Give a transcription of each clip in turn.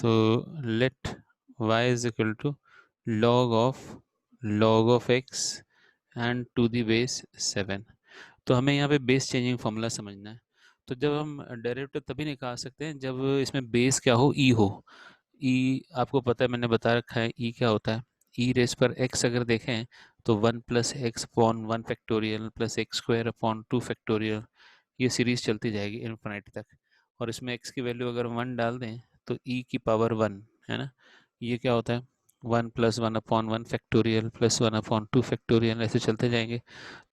तो let y is equal to log of x and to the base 7। तो हमें यहाँ पे बेस चेंजिंग फॉर्मूला समझना है। तो जब हम डेरिवेटिव तभी निकाल सकते हैं जब इसमें बेस क्या हो, ई हो। ई आपको पता है, मैंने बता रखा है ई क्या होता है। ई रेस पर एक्स अगर देखें तो 1+x/1 factorial plus x² upon 2 factorial, ये सीरीज चलती जाएगी इन्फिनिटी तक। और इसमें x की वैल्यू अगर 1 डाल दें तो e की पावर 1 है ना, ये क्या होता है 1+1/1 फैक्टोरियल प्लस 1/2 फैक्टोरियल, ऐसे चलते जाएंगे।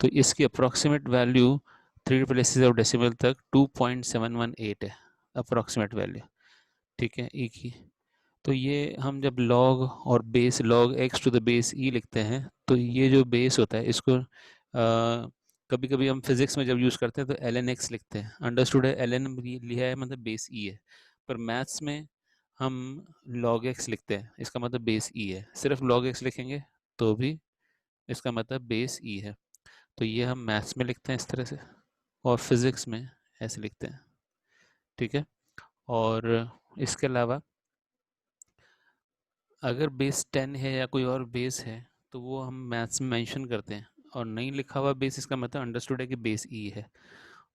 तो इसकी approximate value 3 places of decimal तक 2.718 है अप्रॉक्सीमेट वैल्यू, ठीक है ई की। तो ये हम जब लॉग और base log x to the base e लिखते हैं तो ये जो बेस होता है इसको कभी कभी हम फिजिक्स में जब यूज़ करते हैं तो ln x लिखते हैं, अंडरस्टूड है, ln लिया है मतलब बेस ई है। पर मैथ्स में हम log x लिखते हैं, इसका मतलब बेस ई है। सिर्फ log x लिखेंगे तो भी इसका मतलब बेस ई है। तो ये हम मैथ्स में लिखते हैं इस तरह से, और फिजिक्स में ऐसे लिखते हैं, ठीक है। और इसके अलावा अगर बेस 10 है या कोई और बेस है तो वो हम मैथ्स में मेंशन करते हैं, और नहीं लिखा हुआ बेस इसका मतलब अंडरस्टूड है कि बेस ई है।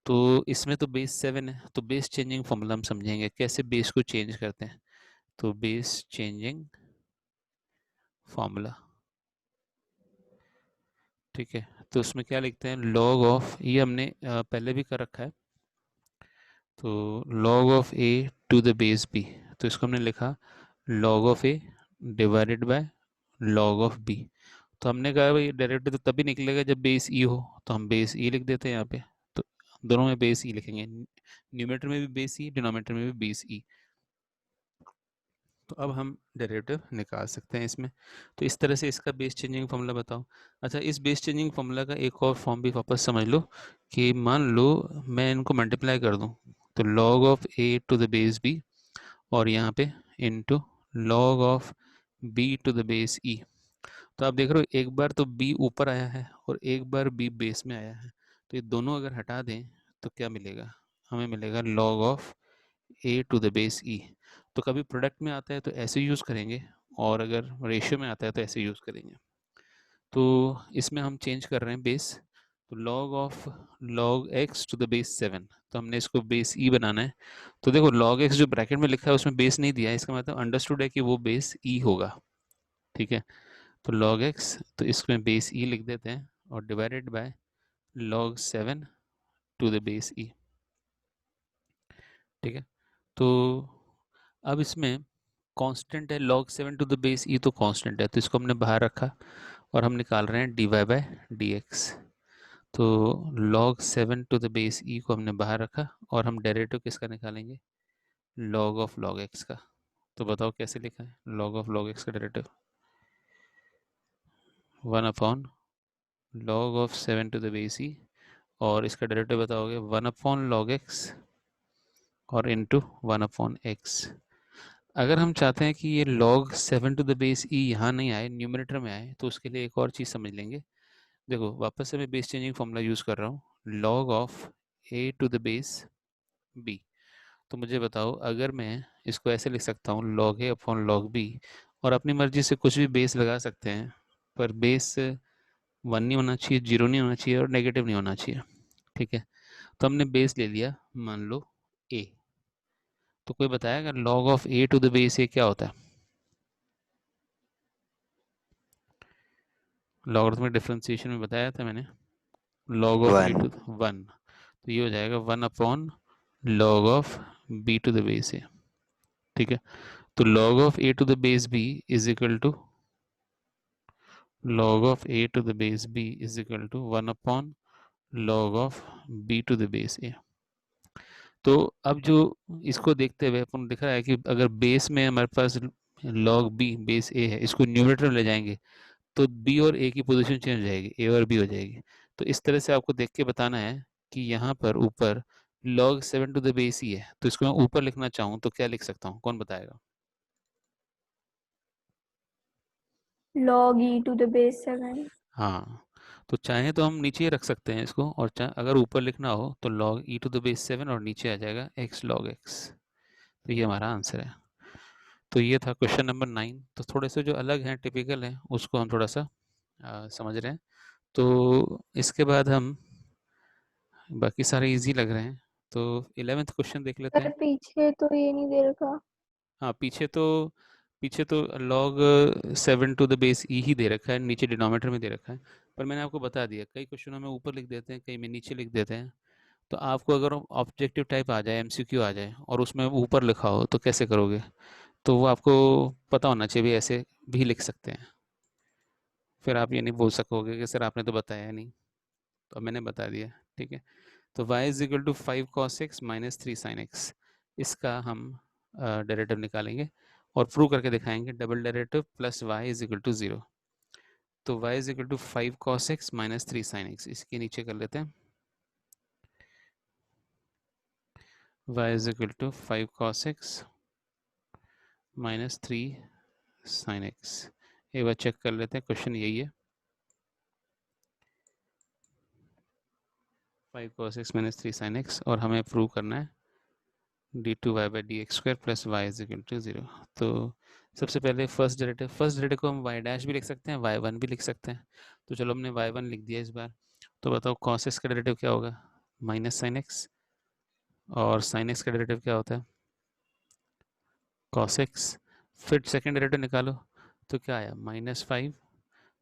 तो इसमें तो बेस 7 है, तो बेस चेंजिंग फॉर्मूला हम समझेंगे कैसे बेस को चेंज करते हैं। तो बेस चेंजिंग फॉर्मूला, ठीक है। तो उसमें क्या लिखते हैं, लॉग ऑफ, ये हमने पहले भी कर रखा है, तो log of a to the base b। तो इसको हमने लिखा log of a divided by log of b। तो हमने कहा भाई डेरिवेटिव तो तभी निकलेगा जब बेस ई हो, तो हम बेस ई लिख देते हैं यहाँ पे। तो दोनों में बेस ई लिखेंगे, न्यूमरेटर में भी बेस ई, डिनोमिनेटर में भी बेस ई। तो अब हम डेरिवेटिव निकाल सकते हैं इसमें। तो इस तरह से इसका बेस चेंजिंग फॉर्मूला बताओ। अच्छा, इस बेस चेंजिंग फॉर्मूला का एक और फॉर्म भी वापस समझ लो कि मान लो मैं इनको मल्टीप्लाई कर दूं, तो log of a to the base b और यहाँ पे into log of b to the base e। तो आप देख रहे हो एक बार तो b ऊपर आया है और एक बार b बेस में आया है, तो ये दोनों अगर हटा दें तो क्या मिलेगा, हमें मिलेगा log of a to the base e। तो कभी प्रोडक्ट में आता है तो ऐसे यूज़ करेंगे, और अगर रेशियो में आता है तो ऐसे यूज़ करेंगे। तो इसमें हम चेंज कर रहे हैं बेस, तो log of log x to the base 7, तो हमने इसको बेस e बनाना है। तो देखो log x जो ब्रैकेट में लिखा है उसमें बेस नहीं दिया है, इसका मतलब अंडरस्टूड है कि वो बेस e होगा, ठीक है। तो log x, तो इसमें बेस e लिख देते हैं और divided by log 7 to the base e, ठीक है। तो अब इसमें कांस्टेंट है log 7 to the base e, तो कांस्टेंट है तो इसको हमने बाहर रखा और हम निकाल रहे हैं dy बाय dx। तो log 7 to the base e को हमने बाहर रखा और हम डेरिवेटिव किसका निकालेंगे, log ऑफ log x का। तो बताओ कैसे लिखा है log ऑफ log x का derivative, 1/log of 7 to the base e, और इसका डेरिवेटिव बताओगे 1/log x और इनटू 1/x। अगर हम चाहते हैं कि ये log 7 to the base e यहाँ नहीं आए, न्यूमरेटर में आए, तो उसके लिए एक और चीज़ समझ लेंगे। देखो वापस से मैं बेस चेंजिंग फॉर्मूला यूज़ कर रहा हूँ, log of a to the base b। तो मुझे बताओ अगर मैं इसको ऐसे लिख सकता हूँ log a upon log b, और अपनी मर्जी से कुछ भी बेस लगा सकते हैं, पर बेस 1 नहीं होना चाहिए, 0 नहीं होना चाहिए और नेगेटिव नहीं होना चाहिए, ठीक है। तो हमने बेस ले लिया, मान लो a। तो कोई बताएगा log of a to the base a क्या होता है, लॉगरिथमिक डिफरेंशिएशन में बताया था मैंने, log ऑफ a 1। टू 1। तो ये हो जाएगा 1 log of b to the base a, ठीक है। तो log of a to the base b is equal to log of a to the base b is equal to 1/log of b to the base a। तो अब जो इसको देखते हुए अपन दिख रहा है कि अगर बेस में हमारे पास log b बेस a है, इसको न्यूमरेटर में ले जाएंगे तो b और a की पोजीशन चेंज हो जाएगी, a और b हो जाएगी। तो इस तरह से आपको देख के बताना है कि यहाँ पर ऊपर log 7 टू द बेस ही है, तो इसको मैं ऊपर लिखना चाहूँ तो क्या लिख सकता हूँ, कौन बताएगा। log e to the base 7। हाँ, तो चाहे तो हम नीचे रख सकते हैं इसको, और चाहे अगर ऊपर लिखना हो तो log e to the base 7 और नीचे आ जाएगा x log x। तो ये हमारा आंसर है। तो ये था क्वेश्चन नंबर 9। तो थोड़े से जो अलग हैं, टिपिकल हैं, उसको हम थोड़ा सा समझ रहे हैं। तो इसके बाद हम, बाकी सारे इजी लग रहे हैं, तो 11th क्वेश्चन देख लेते पर हैं। पीछे तो ये नहीं दे रखा। हाँ, पीछे तो लॉग 7 टू द बेस ई ही दे रखा है, नीचे डिनोमिनेटर में दे रखा है। पर मैंने आपको बता दिया, कई क्वेश्चनों में ऊपर लिख देते हैं, कई में नीचे लिख देते हैं। तो आपको अगर ऑब्जेक्टिव टाइप आ जाए, एमसीक्यू आ जाए और उसमें ऊपर लिखा हो, तो कैसे करोगे? तो वो आपको पता होना चाहिए भी, ऐसे भी लिख सकते हैं। फिर आप ये नहीं बोल सकोगे कि सर आपने तो बताया नहीं। तो अब मैंने बता दिया, ठीक है। तो y is equal to 5 cos x - 3 sin x, इसका हम डेरिवेटिव निकालेंगे और प्रूव करके दिखाएंगे। Double derivative plus y is equal to 0। तो y is equal to 5 cos x - 3 sin x, इसके नीचे कर लेते हैं। y is equal to 5 cos x - 3 sin x। एक बार चेक कर लेते हैं, क्वेश्चन यही है। 5 cos x - 3 sin x, और हमें प्रूव करना है d2y/dx² plus y is equal to 0। तो सबसे पहले फर्स्ट डेरिवेटिव को हम y डैश भी लिख सकते हैं, y1 भी लिख सकते हैं। तो चलो, हमने y1 लिख दिया इस बार। तो बताओ cos x का डेरिवेटिव क्या होगा? Minus sine x. और साइन एक्स का डेरिवेटिव क्या होता है? cos x। फिर सेकेंड डेरिवेटिव निकालो, तो क्या आया? -5।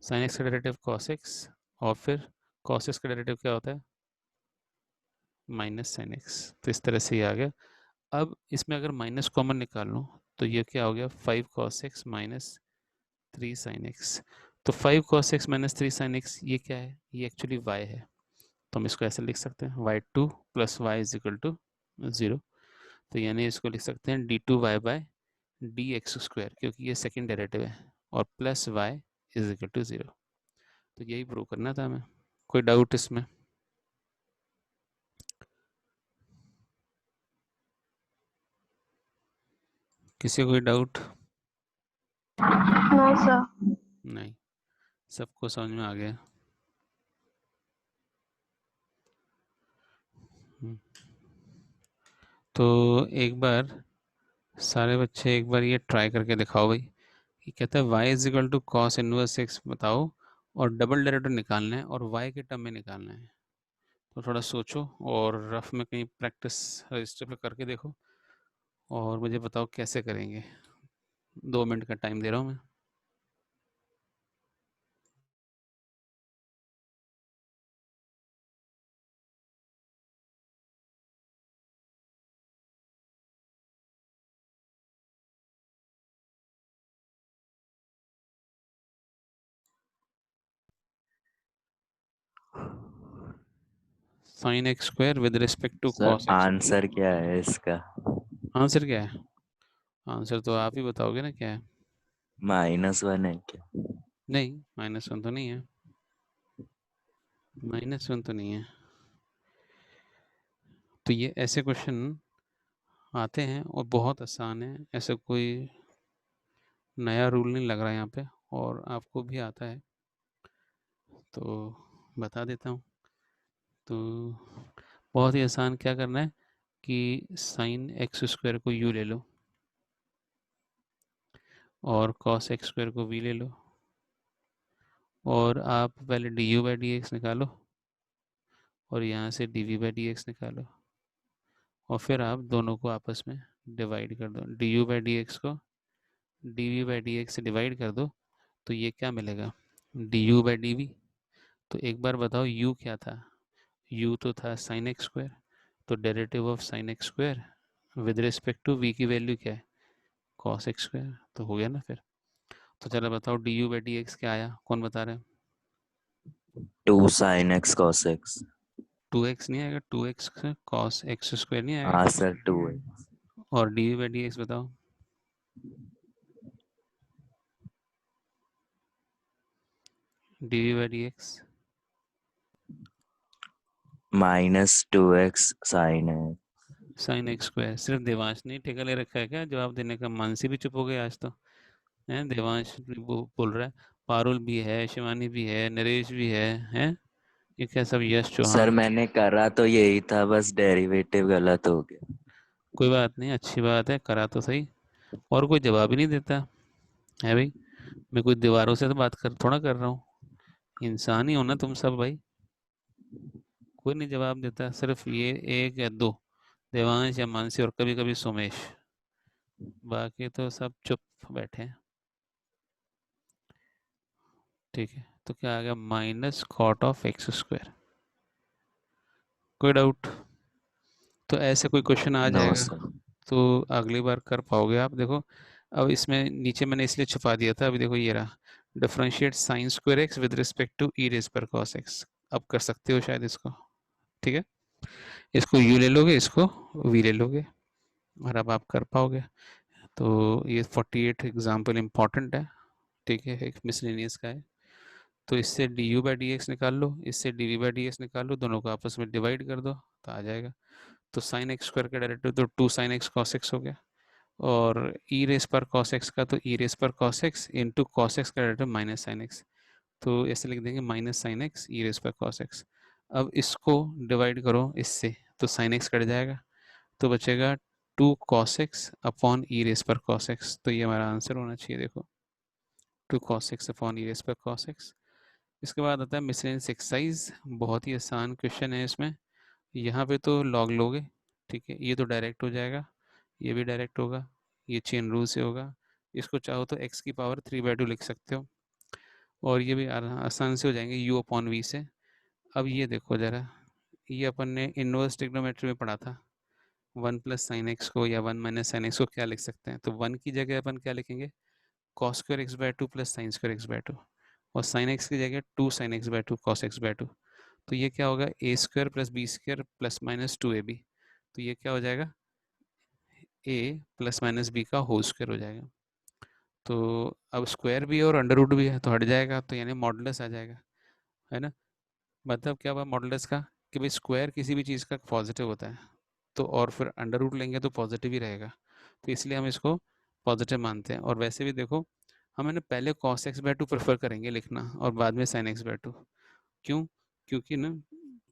साइन एक्स का डेरिवेटिव cos x। और फिर cos x का डेरिवेटिव क्या होता है? Minus sine x. तो इस तरह से ये आ गया। अब इसमें अगर माइनस कॉमन निकाल लो, तो ये क्या हो गया? 5 cos x - 3 sin x। तो 5 cos x - 3 sin x ये क्या है? ये एक्चुअली y है। तो हम इसको ऐसे लिख सकते हैं, y2 plus y is equal to 0। तो यानी इसको लिख सकते हैं d2y/dx², क्योंकि ये सेकेंड डेरिवेटिव है, और plus y is equal to 0। तो यही प्रूव करना था हमें। कोई डाउट इसमें? किसी को कोई डाउट? No sir. नहीं, सबको समझ में आ गया। हम्म, तो एक बार सारे बच्चे एक बार ये ट्राई करके दिखाओ भाई। ये कहता है y is equal to cos inverse x बताओ, और डबल डेरिवेटिव निकालना है और y के टर्म में निकालना है। तो थोड़ा सोचो और रफ में कहीं प्रैक्टिस रजिस्टर पे करके देखो, और मुझे बताओ कैसे करेंगे। 2 मिनट का टाइम दे रहा हूँ मैं। Sine x square with respect to sir cos x. Answer क्या है इसका? आंसर क्या है? आंसर तो आप ही बताओगे ना क्या है। -1 है क्या? नहीं, -1 तो नहीं है। -1 तो नहीं है। तो ये ऐसे क्वेश्चन आते हैं और बहुत आसान है, ऐसा कोई नया रूल नहीं लग रहा है यहाँ पे, और आपको भी आता है, तो बता देता हूँ। तो बहुत ही आसान, क्या करना है कि साइन एक्स स्क्वायर को यू ले लो, और कॉस एक्स स्क्वायर को वी ले लो, और आप पहले d u by d x निकालो, और यहाँ से d v by d x निकालो, और फिर आप दोनों को आपस में डिवाइड कर दो। D u by d x को d v by d x से डिवाइड कर दो, तो ये क्या मिलेगा? D u by d v. तो एक बार बताओ u क्या था? u तो था साइन एक्स स्क्वायर, तो derivative of sine x square with respect to v की वैल्यू क्या है? Cos x square. तो हो गया ना फिर। तो चलो बताओ d u by d x क्या आया, कौन बता रहे हैं? 2 sin x cos x। 2x नहीं आएगा, 2x कॉस एक्स स्क्वायर नहीं आएगा। हाँ सर 2x। और d u by d x बताओ। D u by d x -2x sin x। Sine x square. सिर्फ देवांश ने ठेका ले रखा है क्या जवाब देने का? मानसी भी चुप हो गए आज तो। है, देवांश भी वो बोल रहा है, पारुल भी है, शिवानी भी है, नरेश भी है। ये क्या सब? यश सर चौहान। मैंने करा तो यही था, बस डेरिवेटिव गलत हो गया। कोई बात नहीं, अच्छी बात है, करा तो सही। और कोई जवाब ही नहीं देता है भाई। मैं कोई दीवारों से तो बात कर थोड़ा कर रहा हूँ, इंसान ही हो ना तुम सब भाई। कोई नहीं जवाब देता, सिर्फ ये एक या दो, देवांश या मानसी और कभी कभी सोमेश, बाकी तो सब चुप बैठे हैं। ठीक है, तो क्या आ गया, minus cot of x square. कोई डाउट? तो ऐसे कोई क्वेश्चन आ नो जाएगा सर। तो अगली बार कर पाओगे आप। देखो अब इसमें नीचे मैंने इसलिए छुपा दिया था, अभी देखो ये रहा, differentiate sine square x with respect to e raise पर कॉस एक्स। अब कर सकते हो शायद इसको। ठीक है, इसको यू ले लोगे, इसको वी ले लोगे, और अब आप कर पाओगे। तो ये 48 एग्जाम्पल इंपॉर्टेंट है। ठीक है, एक मिसलेनियस का है। तो इससे d u by d x निकाल लो, इससे d v by d x निकाल लो, दोनों को आपस में डिवाइड कर दो तो आ जाएगा। तो साइन एक्स स्क्वायर का डायरेक्टिव तो 2 साइन एक्स कॉस एक्स हो गया, और ई रेस पर कॉस एक्स का तो ई रेस पर cos x into cos x का डायरेक्टिव माइनस साइन एक्स। तो ऐसे लिख देंगे माइनस साइन एक्स ई रेस पर कॉस एक्स। अब इसको डिवाइड करो इससे, तो साइन एक्स कट जाएगा, तो बचेगा 2 कॉस एक्स अपॉन ई रेस पर कॉस एक्स। तो ये हमारा आंसर होना चाहिए, देखो 2 कॉस एक्स अपॉन ई रेस पर कॉस एक्स। इसके बाद आता है मिसलेनियस एक्सरसाइज, बहुत ही आसान क्वेश्चन है इसमें। यहाँ पे तो लॉग लोगे, ठीक है, ये तो डायरेक्ट हो जाएगा, ये भी डायरेक्ट होगा, ये चेन रूल से होगा। इसको चाहो तो x की पावर 3/2 लिख सकते हो, और ये भी आसान से हो जाएंगे u अपॉन वी से। अब ये देखो ज़रा, ये अपन ने इनवर्स ट्रिग्नोमेट्री में पढ़ा था, 1 प्लस साइन एक्स को या 1 माइनस साइन एक्स को क्या लिख सकते हैं, तो 1 की जगह अपन क्या लिखेंगे, cos square x by 2 plus sine square x by 2, और साइन एक्स की जगह 2 sine x by 2 cos x by 2। तो ये क्या होगा, a square plus b square plus minus 2ab। तो ये क्या हो जाएगा, ए प्लस माइनस बी का होल स्क्वायर हो जाएगा। तो अब स्क्वायर भी है और अंडर रूट भी है, तो हट जाएगा, तो यानी मॉडुलस आ जाएगा, है ना। मतलब क्या हुआ मॉडुलस का, कि भाई स्क्वायर किसी भी चीज़ का पॉजिटिव होता है, तो और फिर अंडर रूट लेंगे तो पॉजिटिव ही रहेगा, तो इसलिए हम इसको पॉजिटिव मानते हैं। और वैसे भी देखो, हम है ना पहले कॉस एक्स बाय 2 प्रेफर करेंगे लिखना, और बाद में साइन एक्स बाय 2। क्यों? क्योंकि ना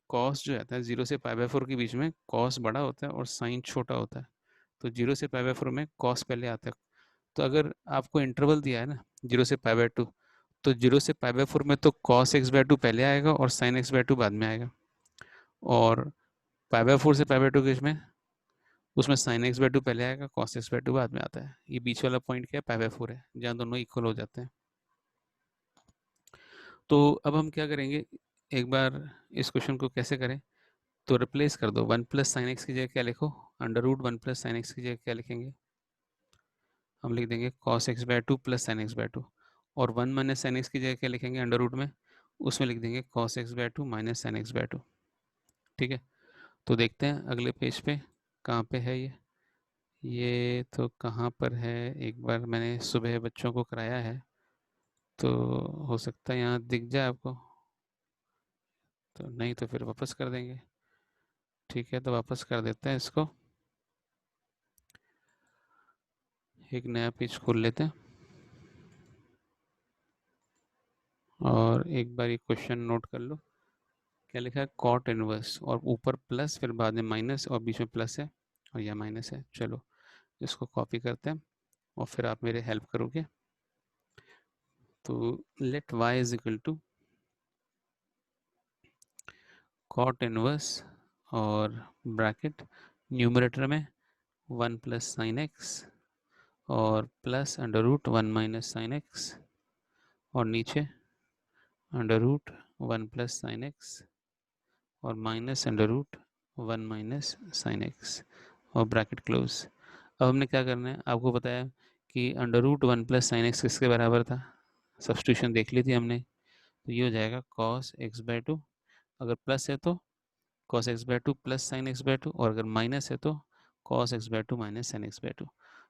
कॉस जो आता है 0 से π/4 के बीच में कॉस बड़ा होता है और साइन छोटा होता है, तो 0 से π/4 में कॉस पहले आता है। तो अगर आपको इंटरवल दिया है ना 0 से π/2, तो 0 से π/4 में तो cos x/2 पहले आएगा और sin x/2 बाद में आएगा, और π/4 से π/2 के इसमें उसमें sin x/2 पहले आएगा, cos x/2 बाद में आता है। ये बीच वाला पॉइंट क्या है, π/4 है, जहाँ दोनों इक्वल हो जाते हैं। तो अब हम क्या करेंगे, एक बार इस क्वेश्चन को कैसे करें, तो रिप्लेस कर दो, 1 प्लस साइन एक्स की जगह क्या लिखो, under root 1 plus sine x की जगह क्या लिखेंगे, हम लिख देंगे cos x/2 plus sin x/2, और 1 माइनस साइन एक्स की जगह क्या लिखेंगे अंडर रूट में, उसमें लिख देंगे cos x/2 minus sin x/2। ठीक है, तो देखते हैं अगले पेज पे कहाँ पे है ये तो कहाँ पर है, एक बार मैंने सुबह बच्चों को कराया है, तो हो सकता है यहाँ दिख जाए आपको, तो नहीं तो फिर वापस कर देंगे। ठीक है, तो वापस कर देते हैं इसको, एक नया पेज खोल लेते हैं, और एक बार ये क्वेश्चन नोट कर लो। क्या लिखा है, कॉट इनवर्स, और ऊपर प्लस फिर बाद में माइनस और बीच में प्लस है और यह माइनस है। चलो इसको कॉपी करते हैं और फिर आप मेरे हेल्प करोगे। तो let y is equal to cot inverse और ब्रैकेट न्यूमरेटर में 1 प्लस साइन एक्स और plus under root 1 minus sine x, और नीचे under root 1 plus sine x और minus under root 1 minus sine x, और ब्रैकेट क्लोज। अब हमने क्या करना है, आपको बताया कि under root 1 plus sine x किसके बराबर था, सब्सटीट्यूशन देख ली थी हमने, तो ये हो जाएगा कॉस x/2, अगर प्लस है तो cos x/2 plus sine x/2, और अगर माइनस है तो cos x/2 minus sign x/2।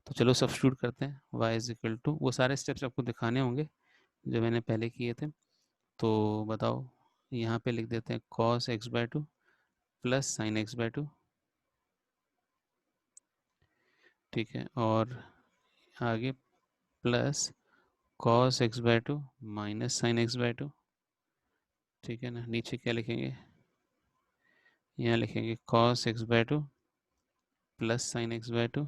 तो चलो सब्सटीट्यूट करते हैं, y इज इक्वल टू, वो सारे स्टेप्स आपको दिखाने होंगे जो मैंने पहले किए थे। तो बताओ, यहाँ पे लिख देते हैं cos x/2 plus sine x/2, ठीक है, और आगे plus cos x/2 minus sign x/2, ठीक है ना। नीचे क्या लिखेंगे, यहाँ लिखेंगे cos x/2 plus sine x/2,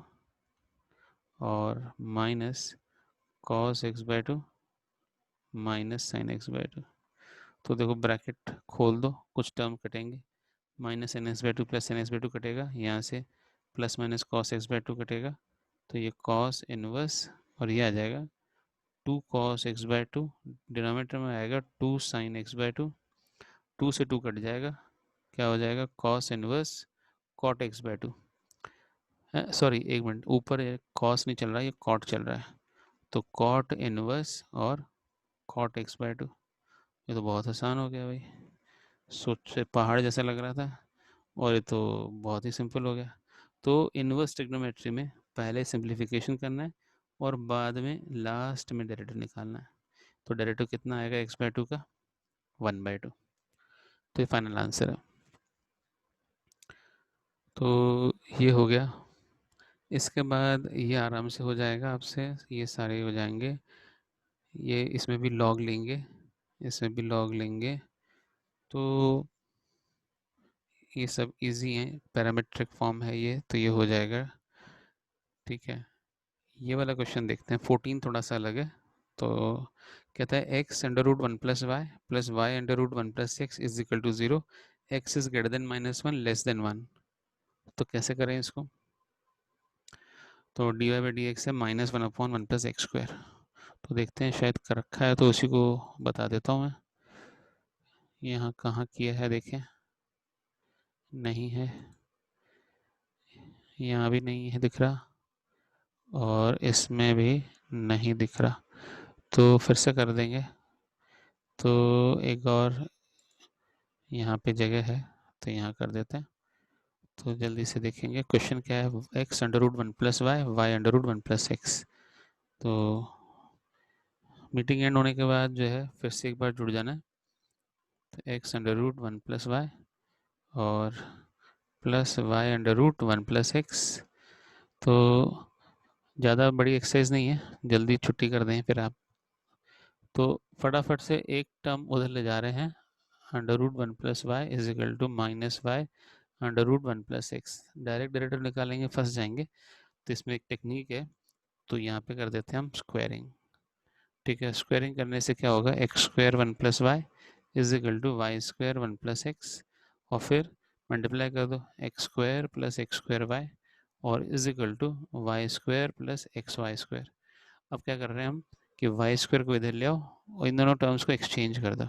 और minus cos x by two minus sine x by two. तो देखो ब्रैकेट खोल दो, कुछ टर्म कटेंगे, minus n x by two plus n x by two कटेगा, यहाँ से plus minus cos x by two कटेगा, तो ये कॉस इनवर्स और ये आ जाएगा 2 cos x by two, denominator में आएगा 2 sin x बाय टू, 2 से 2 कट जाएगा, क्या हो जाएगा cos inverse cot x by two. Sorry एक मिनट, ऊपर cos नहीं चल रहा, ये cot चल रहा है, तो cot इनवर्स और cot x बाय टू। ये तो बहुत आसान हो गया भाई, सोच से पहाड़ जैसा लग रहा था और ये तो बहुत ही सिंपल हो गया। तो इनवर्स ट्रिग्नोमेट्री में पहले सिंप्लीफिकेशन करना है और बाद में लास्ट में डेरिवेटिव निकालना है। तो डेरिवेटिव कितना आएगा एक्स बाय टू का 1/2। तो ये फाइनल आंसर है। तो ये हो गया। इसके बाद ये आराम से हो जाएगा आपसे, ये सारे हो जाएंगे। ये इसमें भी लॉग लेंगे, इसमें भी लॉग लेंगे, तो ये सब इजी है, पैरामेट्रिक फॉर्म है ये, तो ये हो जाएगा। ठीक है, ये वाला क्वेश्चन देखते हैं। 14 थोड़ा सा अलग है। तो कहता है x under root one plus y under root one plus x is equal to 0, x is greater than -1 less than 1। तो कैसे करें इसको? तो d y by d x है -1/1 प्लस एक्स स्क्वायर। तो देखते हैं, शायद कर रखा है तो उसी को बता देता हूँ मैं। यहाँ कहाँ किया है देखें, नहीं है, यहाँ भी नहीं है दिख रहा, और इसमें भी नहीं दिख रहा। तो फिर से कर देंगे। तो एक और यहाँ पे जगह है, तो यहाँ कर देते हैं। तो जल्दी से देखेंगे क्वेश्चन क्या है। X under root one plus y, y under root one plus x. तो मीटिंग एंड होने के बाद जो है फिर से एक बार जुड़ जाना है। तो x under root one plus y और plus y under root one plus x. तो ज़्यादा बड़ी एक्सरसाइज नहीं है, जल्दी छुट्टी कर दें फिर आप। तो फटाफट से एक टर्म उधर ले जा रहे हैं, under root one plus y is equal to minus y under root one plus x. Direct derivative निकालेंगे फंस जाएंगे, तो इसमें एक टेक्निक है, तो यहाँ पे कर देते हैं हम स्क्वायरिंग। ठीक है, स्क्वायरिंग करने से क्या होगा, x square one plus y is equal to y square one plus x, और फिर मल्टीप्लाई कर दो x square plus x square y और is equal to y square plus x y square. अब क्या कर रहे हैं हम कि वाई स्क्वायर को इधर ले आओ और इन दोनों टर्म्स को एक्सचेंज कर दो,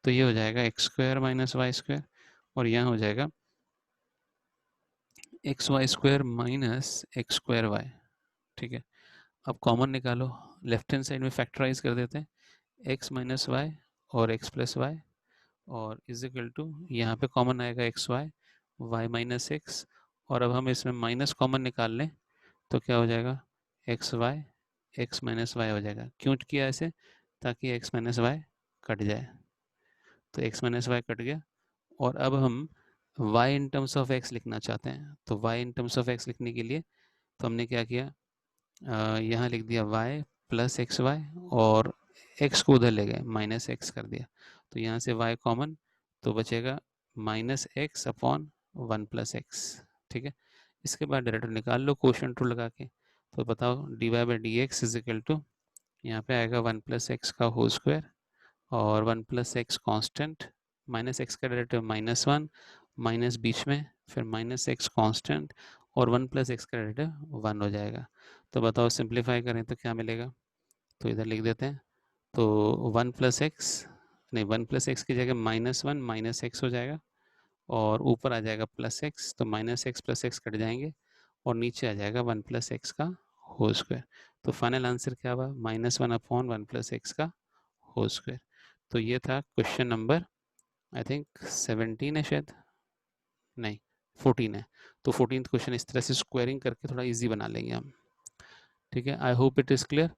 तो ये हो जाएगा x square minus y square, और यहाँ हो जाएगा x y square minus x square y. ठीक है, अब कॉमन निकालो, लेफ्ट हैंड साइड में फैक्टराइज कर देते हैं, एक्स माइनस वाई और एक्स प्लस वाई, और इज इक्वल टू यहाँ पे कॉमन आएगा x y, y minus x, और अब हम इसमें माइनस कॉमन निकाल लें तो क्या हो जाएगा, x y x minus y हो जाएगा। क्यों किया ऐसे, ताकि एक्स माइनस वाई कट जाए, तो एक्स माइनस वाई कट गया। और अब हम y in terms of x लिखना चाहते हैं, तो y in terms of x लिखने के लिए तो हमने क्या किया, यहाँ लिख दिया y प्लस एक्स वाई और x को उधर ले गए माइनस एक्स कर दिया, तो यहाँ से y कॉमन, तो बचेगा minus x upon one plus x. ठीक है, इसके बाद डेरिवेटिव निकाल लो क्वोशिएंट रूल लगा के। तो बताओ d y by d x is equal to, यहाँ पे आएगा वन प्लस एक्स का होल स्क्वायर और one plus x constant, minus x का डेरिवेटिव -1, माइनस बीच में, फिर माइनस एक्स कॉन्स्टेंट और वन प्लस एक्स का डेरिवेटिव 1 हो जाएगा। तो बताओ सिंप्लीफाई करें तो क्या मिलेगा, तो इधर लिख देते हैं। तो वन प्लस एक्स नहीं, वन प्लस एक्स की जगह -1 माइनस एक्स हो जाएगा और ऊपर आ जाएगा प्लस एक्स, तो minus x plus x cut जाएंगे और नीचे आ जाएगा वन प्लस एक्स का होल स्क्वायर। तो फाइनल आंसर क्या हुआ, -1 अपॉन वन प्लस एक्स का होल स्क्वायर। तो ये था क्वेश्चन नंबर आई थिंक 17 है शायद, नहीं 14 है। तो 14th क्वेश्चन इस तरह से स्क्वायरिंग करके थोड़ा इजी बना लेंगे हम। ठीक है, I hope it is clear.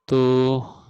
तो